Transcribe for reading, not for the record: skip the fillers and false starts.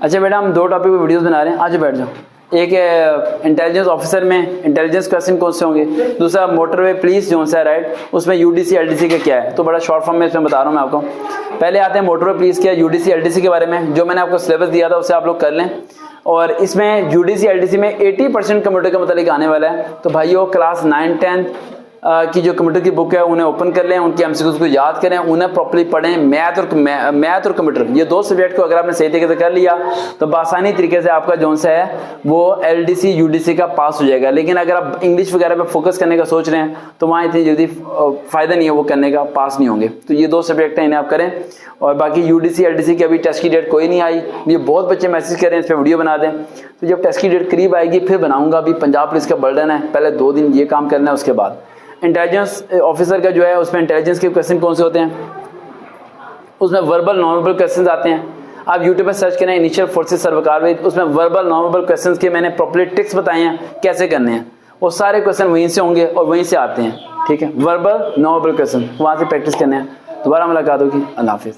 अच्छा बेटा, हम 2 टॉपिक पे वीडियोस बना रहे हैं, आज बैठ जाओ। एक है इंटेलिजेंस ऑफिसर में इंटेलिजेंस क्वेश्चन कौन से होंगे, दूसरा मोटरवे पुलिस जो है राइट, उसमें यूडीसी एलडीसी का क्या है, तो बड़ा शॉर्ट फॉर्म में इसमें बता रहा हूँ मैं आपको। पहले आते हैं मोटरवे पुलिस क्या, यूडीसी एलडीसी के बारे में, जो मैंने आपको सिलेबस दिया था उससे आप लोग कर लें। और इसमें यूडीसी एलडीसी में 80% कंप्यूटर के मतलब आने वाला है। तो भाइयों क्लास 9, 10 की जो कंप्यूटर की बुक है उन्हें ओपन कर लें, उनकी एमसीक्यूज को याद करें, उन्हें प्रॉपर्ली पढ़ें। मैथ और कंप्यूटर ये 2 सब्जेक्ट को अगर आपने सही तरीके से कर लिया तो बासानी तरीके से आपका जो सा है वो एलडीसी यूडीसी का पास हो जाएगा। लेकिन अगर आप इंग्लिश वगैरह पे फोकस करने का सोच रहे हैं तो वहाँ इतनी जल्दी फायदा नहीं है वो करने का, पास नहीं होंगे। तो ये 2 सब्जेक्ट हैं, इन्हें आप करें। और बाकी यूडीसी एलडीसी की अभी टेस्ट की डेट कोई नहीं आई, ये बहुत बच्चे मैसेज कर रहे हैं इस पर वीडियो बना दें। तो जब टेस्ट की डेट करीब आएगी फिर बनाऊंगा। अभी पंजाब पुलिस का बर्डन है, पहले 2 दिन ये काम करना है, उसके बाद इंटेलिजेंस ऑफिसर का जो है उसमें इंटेलिजेंस के क्वेश्चन कौन से होते हैं, उसमें वर्बल नॉन वर्बल क्वेश्चन आते हैं। आप यूट्यूब पर सर्च करें इनिशियल फोर्सेस सर्वकार में, उसमें वर्बल नॉन वर्बल क्वेश्चन के मैंने प्रॉपर्ली ट्रिक्स बताए हैं कैसे करने हैं। वो सारे क्वेश्चन वहीं से होंगे और वहीं से आते हैं, ठीक है। वर्बल नॉन वर्बल क्वेश्चन वहाँ से प्रैक्टिस करने हैं। दोबारा मुलाकात होगी, अल्लाह हाफिज़।